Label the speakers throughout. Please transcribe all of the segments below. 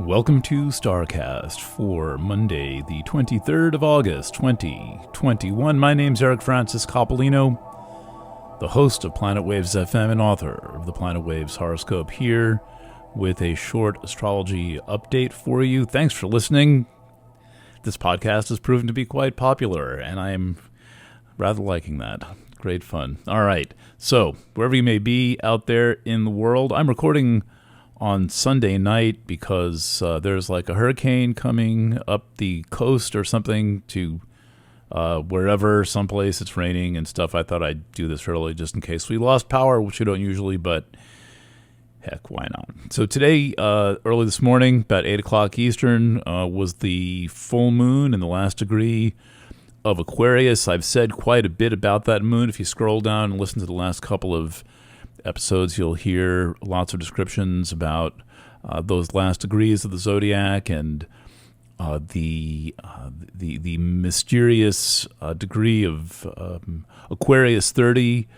Speaker 1: Welcome to STARCAST for Monday, the 23rd of August, 2021. My name's Eric Francis Coppolino, the host of Planet Waves FM and author of the Planet Waves horoscope, here with a short astrology update for you. Thanks for listening. This podcast has proven to be quite popular, and I am rather liking that. Great fun. All right, so wherever you may be out there in the world, I'm recording on Sunday night because there's like a hurricane coming up the coast or something to wherever, someplace it's raining and stuff. I thought I'd do this early just in case we lost power, which we don't usually, but heck, why not? So today, early this morning, about 8 o'clock Eastern, was the full moon in the last degree of Aquarius. I've said quite a bit about that moon. If you scroll down and listen to the last couple of episodes, you'll hear lots of descriptions about those last degrees of the zodiac and the mysterious degree of Aquarius 30,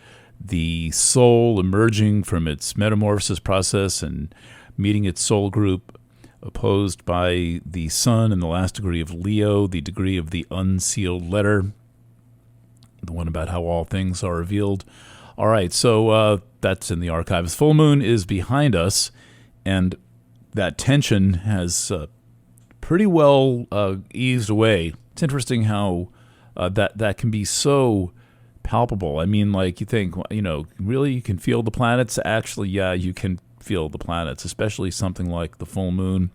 Speaker 1: the soul emerging from its metamorphosis process and meeting its soul group, opposed by the sun in the last degree of Leo, the degree of the unsealed letter, the one about how all things are revealed. All right, so that's in the archives. Full moon is behind us, and that tension has pretty well eased away. It's interesting how that can be so palpable. I mean, like, you think, really you can feel the planets? Actually, yeah, you can feel the planets, especially something like the full moon.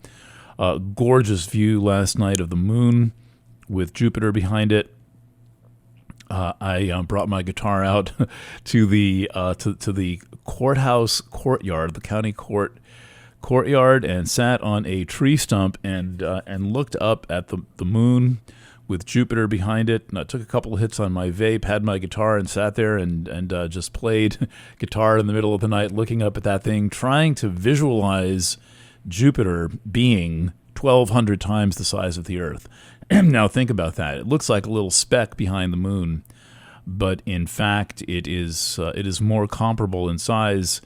Speaker 1: Gorgeous view last night of the moon with Jupiter behind it. I brought my guitar out to the courthouse courtyard, the county courtyard, and sat on a tree stump and looked up at the moon with Jupiter behind it. And I took a couple of hits on my vape, had my guitar, and sat there and just played guitar in the middle of the night, looking up at that thing, trying to visualize Jupiter being 1,200 times the size of the Earth. Now think about that. It looks like a little speck behind the moon, but in fact it is more comparable in size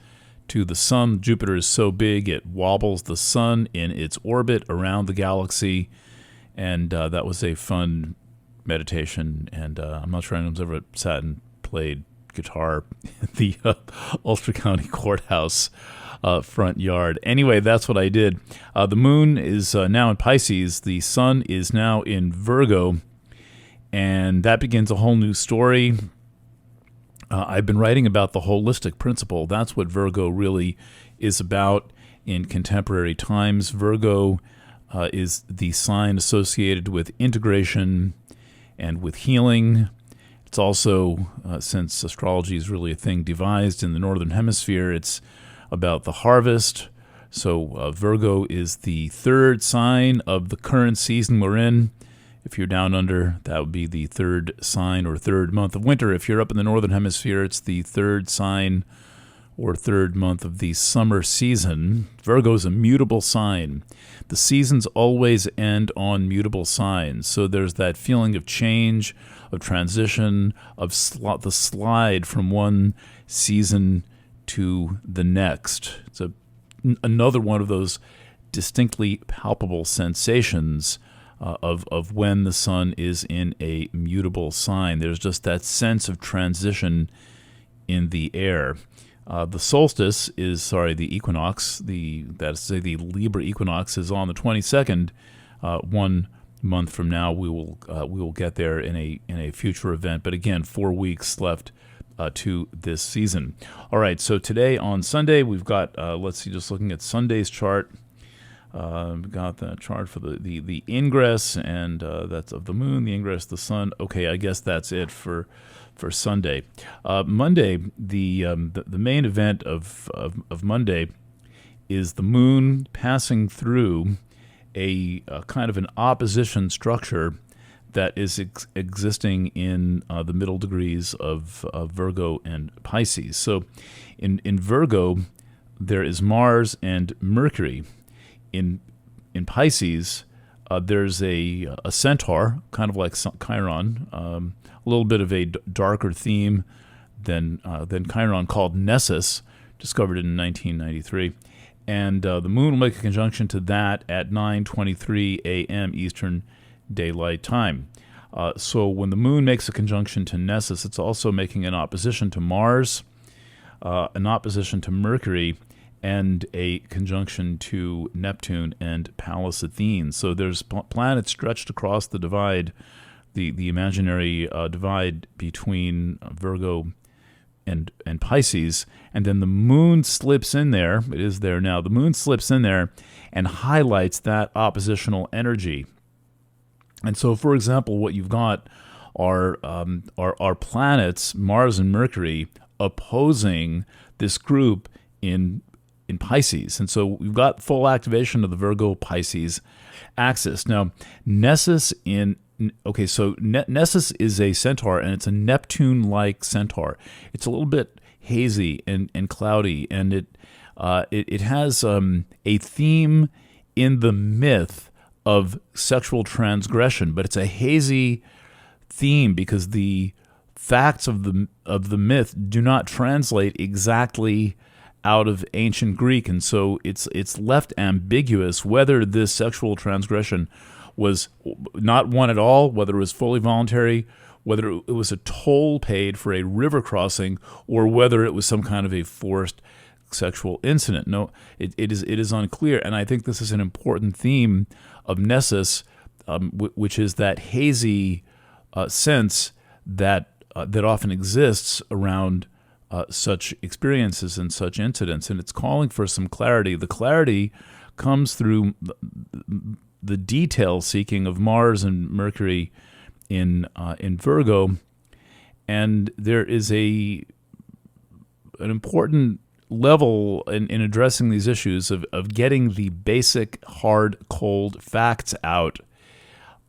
Speaker 1: to the sun. Jupiter is so big it wobbles the sun in its orbit around the galaxy, and that was a fun meditation. And I'm not sure anyone's ever sat and played guitar in the Ulster County Courthouse front yard. Anyway, that's what I did. The moon is now in Pisces. The sun is now in Virgo, and that begins a whole new story. I've been writing about the holistic principle. That's what Virgo really is about in contemporary times. Virgo is the sign associated with integration and with healing. It's also, since astrology is really a thing devised in the Northern Hemisphere, it's about the harvest. So Virgo is the third sign of the current season we're in. If you're down under, that would be the third sign or third month of winter. If you're up in the Northern Hemisphere, it's the third sign or third month of the summer season. Virgo is a mutable sign. The seasons always end on mutable signs. So there's that feeling of change, of transition, of the slide from one season to the next. It's another one of those distinctly palpable sensations of when the sun is in a mutable sign. There's just that sense of transition in the air. The solstice is, the equinox, the Libra Equinox is on the 22nd. 1 month from now, we will get there in a future event. But again, 4 weeks left to this season. All right, so today on Sunday, we've got, let's see, just looking at Sunday's chart, we've got the chart for the ingress, and that's of the moon, the ingress, the sun. Okay, I guess that's it for Sunday. Monday, the main event of Monday is the moon passing through a kind of an opposition structure that is existing in the middle degrees of Virgo and Pisces. So in Virgo, there is Mars and Mercury. In Pisces, there's a centaur, kind of like Chiron, a little bit of a darker theme than Chiron, called Nessus, discovered in 1993. And the moon will make a conjunction to that at 9:23 a.m. Eastern Daylight Time. So when the moon makes a conjunction to Nessus, it's also making an opposition to Mars, an opposition to Mercury, and a conjunction to Neptune and Pallas Athene. So there's planets stretched across the divide, the imaginary divide between Virgo and Pisces, and then the moon slips in there. It is there now. The moon slips in there and highlights that oppositional energy. And so, for example, what you've got are planets, Mars and Mercury, opposing this group in Pisces. And so we've got full activation of the Virgo-Pisces axis. Now, Nessus Nessus is a centaur, and it's a Neptune-like centaur. It's a little bit hazy and cloudy, and it has a theme in the myth of sexual transgression, but it's a hazy theme because the facts of the myth do not translate exactly out of ancient Greek, and so it's left ambiguous whether this sexual transgression was not one at all, whether it was fully voluntary, whether it was a toll paid for a river crossing, or whether it was some kind of a forced sexual incident. No, it is unclear, and I think this is an important theme of Nessus, which is that hazy sense that often exists around such experiences and such incidents, and it's calling for some clarity. The clarity comes through the detail seeking of Mars and Mercury in Virgo, and there is an important level in addressing these issues of getting the basic hard, cold facts out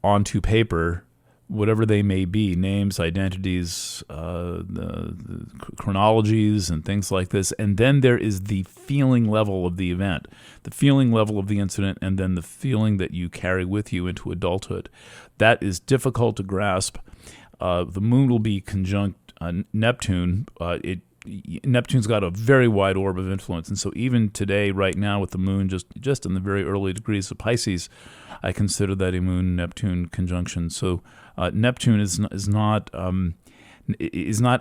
Speaker 1: onto paper, whatever they may be, names, identities, the chronologies, and things like this. And then there is the feeling level of the event, the feeling level of the incident, and then the feeling that you carry with you into adulthood. That is difficult to grasp. The moon will be conjunct Neptune. Neptune's got a very wide orb of influence, and so even today, right now, with the moon just in the very early degrees of Pisces, I consider that a Moon-Neptune conjunction. So Neptune is not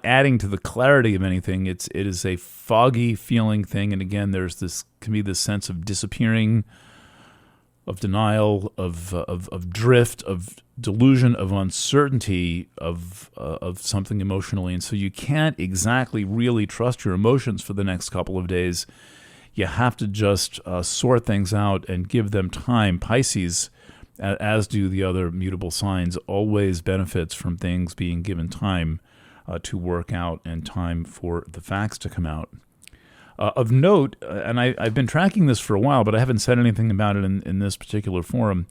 Speaker 1: adding to the clarity of anything. It is a foggy feeling thing, and again, can be this sense of disappearing, of denial, of drift, of delusion, of uncertainty, of something emotionally, and so you can't exactly really trust your emotions for the next couple of days. You have to just sort things out and give them time. Pisces, as do the other mutable signs, always benefits from things being given time to work out and time for the facts to come out. Of note, and I've been tracking this for a while, but I haven't said anything about it in this particular forum,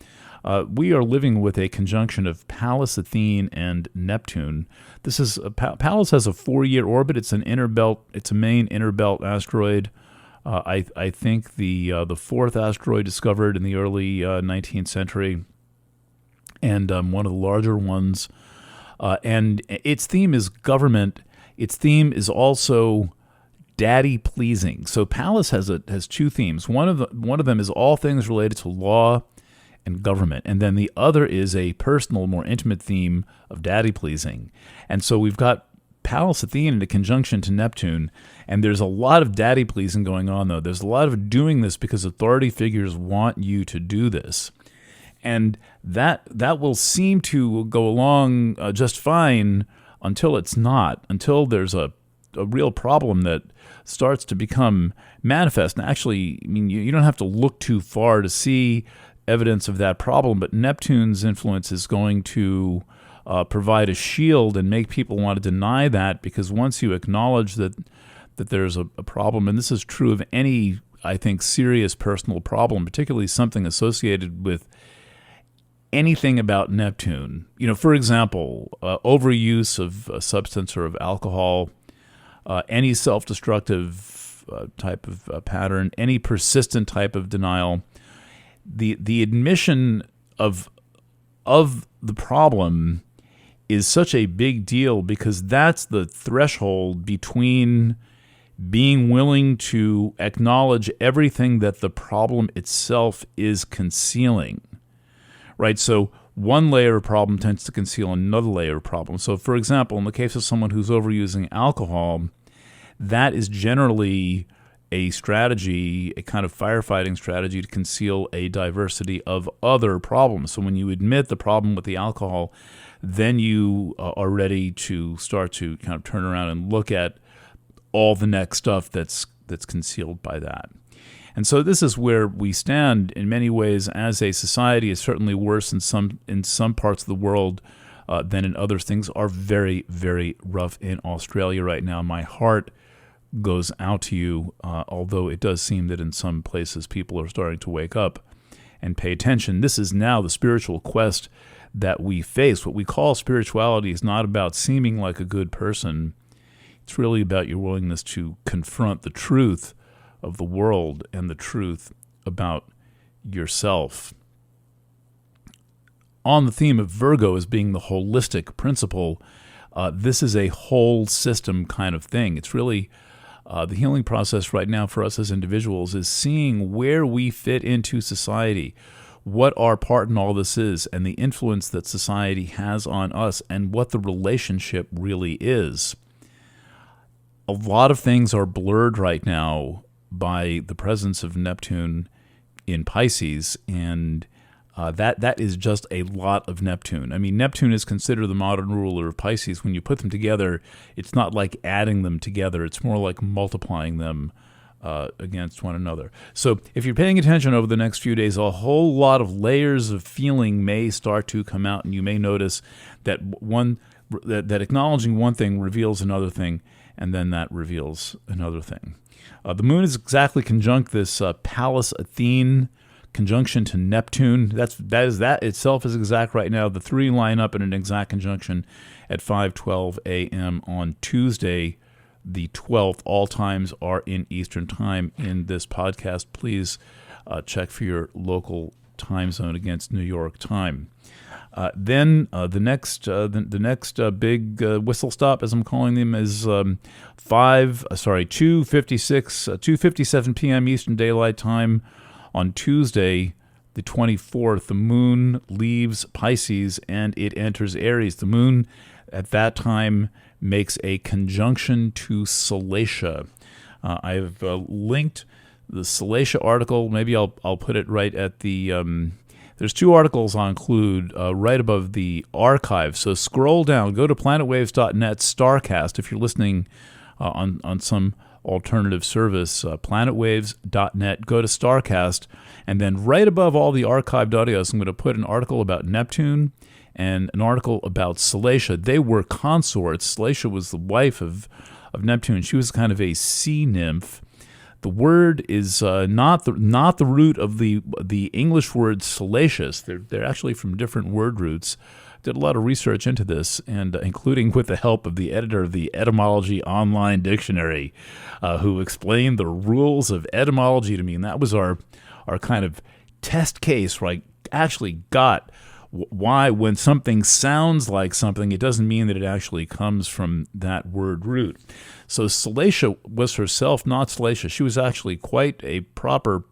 Speaker 1: we are living with a conjunction of Pallas Athene and Neptune. This is Pallas has a 4-year orbit. It's an inner belt. It's a main inner belt asteroid. I think the fourth asteroid discovered in the early 19th century, and one of the larger ones. And its theme is government. Its theme is also daddy pleasing. So Pallas has two themes. One of them is all things related to law and government, and then the other is a personal, more intimate theme of daddy pleasing. And so we've got Pallas Athene in a conjunction to Neptune, and there's a lot of daddy pleasing going on, though. There's a lot of doing this because authority figures want you to do this. And that will seem to go along just fine until it's not, until there's a real problem that starts to become manifest. And actually, I mean, you don't have to look too far to see evidence of that problem, but Neptune's influence is going to provide a shield and make people want to deny that, because once you acknowledge that there's a problem, and this is true of any, I think, serious personal problem, particularly something associated with anything about Neptune. For example, overuse of a substance or of alcohol, any self-destructive type of pattern, any persistent type of denial, the admission of the problem is such a big deal, because that's the threshold between being willing to acknowledge everything that the problem itself is concealing, right? So one layer of problem tends to conceal another layer of problem. So, for example, in the case of someone who's overusing alcohol, that is generally a strategy, a kind of firefighting strategy to conceal a diversity of other problems. So when you admit the problem with the alcohol, then you are ready to start to kind of turn around and look at all the next stuff that's concealed by that. And so this is where we stand in many ways as a society. Is certainly worse in some parts of the world than in others. Things are very, very rough in Australia right now. My heart goes out to you, although it does seem that in some places people are starting to wake up and pay attention. This is now the spiritual quest that we face. What we call spirituality is not about seeming like a good person. It's really about your willingness to confront the truth of the world and the truth about yourself. On the theme of Virgo as being the holistic principle, this is a whole system kind of thing. It's really the healing process right now for us as individuals is seeing where we fit into society, what our part in all this is, and the influence that society has on us, and what the relationship really is. A lot of things are blurred right now by the presence of Neptune in Pisces, and that is just a lot of Neptune. I mean, Neptune is considered the modern ruler of Pisces. When you put them together, it's not like adding them together. It's more like multiplying them against one another. So if you're paying attention over the next few days, a whole lot of layers of feeling may start to come out, and you may notice that that acknowledging one thing reveals another thing, and then that reveals another thing. The moon is exactly conjunct this Pallas Athene conjunction to Neptune. That itself is exact right now. The three line up in an exact conjunction at 5:12 a.m. on Tuesday, the 12th. All times are in Eastern Time in this podcast. Please check for your local time zone against New York time. Then the next big whistle stop, as I'm calling them, is 2:57 p.m. Eastern Daylight Time on Tuesday, the 24th. The moon leaves Pisces and it enters Aries. The moon at that time makes a conjunction to Salacia. I've linked the Salacia article. Maybe I'll put it right at the. There's two articles I'll include right above the archive. So scroll down, go to planetwaves.net STARCAST if you're listening on some alternative service, planetwaves.net, go to STARCAST, and then right above all the archived audios, I'm going to put an article about Neptune and an article about Salacia. They were consorts. Salacia was the wife of Neptune. She was kind of a sea nymph. The word is not the root of the English word salacious. They're actually from different word roots. Did a lot of research into this, and including with the help of the editor of the Etymology Online Dictionary, who explained the rules of etymology to me. And that was our kind of test case where I actually got why when something sounds like something, it doesn't mean that it actually comes from that word root. So Salacia was herself not salacious. She was actually quite a proper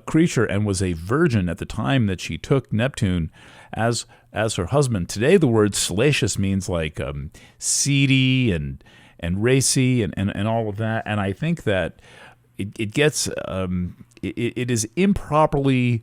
Speaker 1: creature and was a virgin at the time that she took Neptune as her husband. Today, the word salacious means like seedy and racy and all of that. And I think that it gets it is improperly,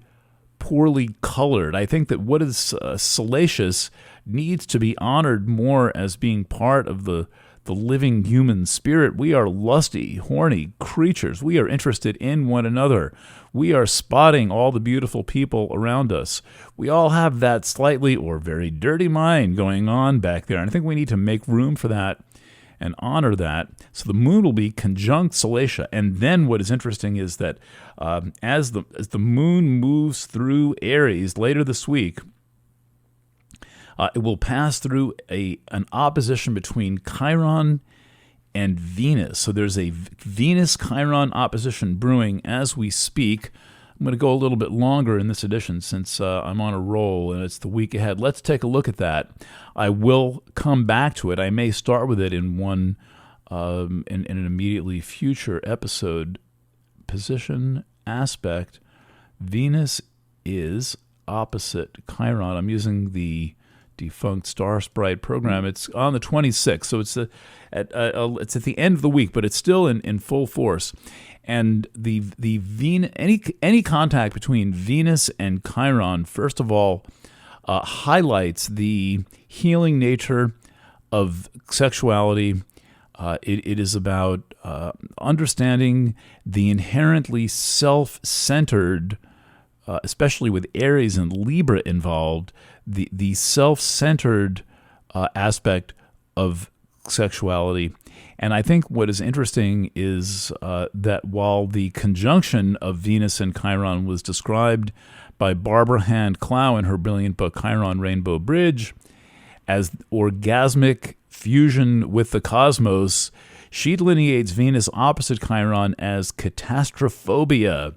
Speaker 1: poorly colored. I think that what is salacious needs to be honored more as being part of the living human spirit. We are lusty, horny creatures. We are interested in one another. We are spotting all the beautiful people around us. We all have that slightly or very dirty mind going on back there. And I think we need to make room for that and honor that. So the moon will be conjunct Salacia. And then what is interesting is that as the moon moves through Aries later this week, it will pass through an opposition between Chiron and Venus. So there's a Venus-Chiron opposition brewing as we speak. I'm going to go a little bit longer in this edition since I'm on a roll and it's the week ahead. Let's take a look at that. I will come back to it. I may start with it in one in an immediately future episode, position aspect, Venus is opposite Chiron. I'm using the defunct Star Sprite program. It's on the 26th, so it's at the end of the week, but it's still in full force. And any contact between Venus and Chiron, first of all, highlights the healing nature of sexuality. It is about understanding the inherently self-centered, especially with Aries and Libra involved, the self-centered aspect of sexuality. And I think what is interesting is that while the conjunction of Venus and Chiron was described by Barbara Hand Clow in her brilliant book Chiron Rainbow Bridge as orgasmic fusion with the cosmos, she delineates Venus opposite Chiron as catastrophobia.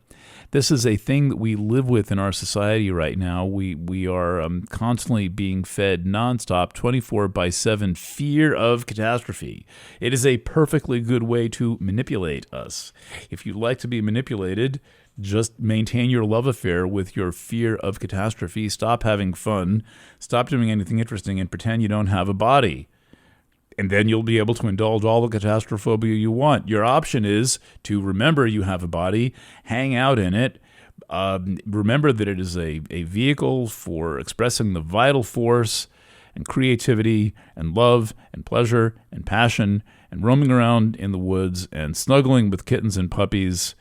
Speaker 1: This is a thing that we live with in our society right now. We are constantly being fed nonstop, 24/7 fear of catastrophe. It is a perfectly good way to manipulate us. If you'd like to be manipulated, just maintain your love affair with your fear of catastrophe. Stop having fun. Stop doing anything interesting and pretend you don't have a body. And then you'll be able to indulge all the catastrophobia you want. Your option is to remember you have a body, hang out in it, remember that it is a vehicle for expressing the vital force and creativity and love and pleasure and passion and roaming around in the woods and snuggling with kittens and puppies.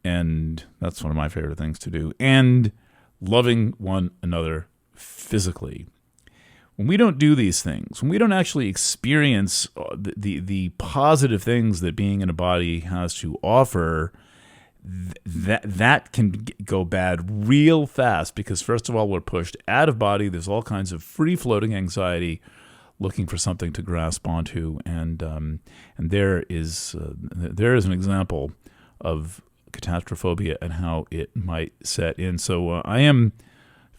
Speaker 1: And that's one of my favorite things to do. And loving one another physically. When we don't do these things, when we don't actually experience the positive things that being in a body has to offer, that can go bad real fast because, first of all, we're pushed out of body. There's all kinds of free-floating anxiety looking for something to grasp onto. And there is an example of catastrophobia and how it might set in. So I am...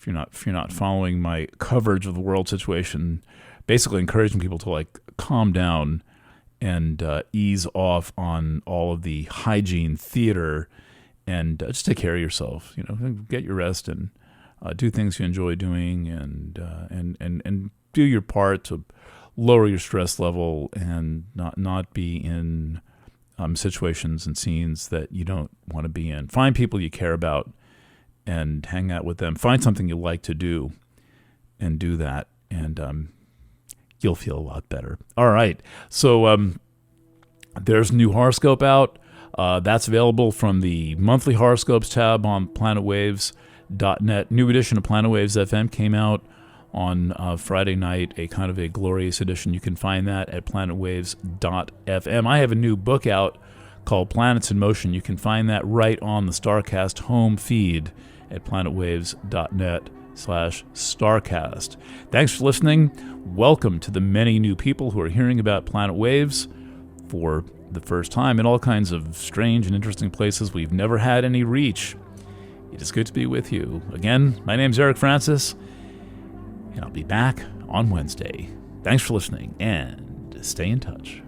Speaker 1: If you're not following my coverage of the world situation, basically encouraging people to calm down and ease off on all of the hygiene theater and just take care of yourself. Get your rest and do things you enjoy doing and do your part to lower your stress level and not be in situations and scenes that you don't want to be in. Find people you care about and hang out with them. Find something you like to do and do that, and you'll feel a lot better. All right. So there's a new horoscope out. That's available from the monthly horoscopes tab on planetwaves.net. New edition of Planet Waves FM came out on Friday night, a kind of a glorious edition. You can find that at planetwaves.fm. I have a new book out called Planets in Motion. You can find that right on the STARCAST home feed at planetwaves.net/STARCAST. Thanks for listening. Welcome to the many new people who are hearing about Planet Waves for the first time in all kinds of strange and interesting places we've never had any reach. It is good to be with you. Again, my name's Eric Francis, and I'll be back on Wednesday. Thanks for listening, and stay in touch.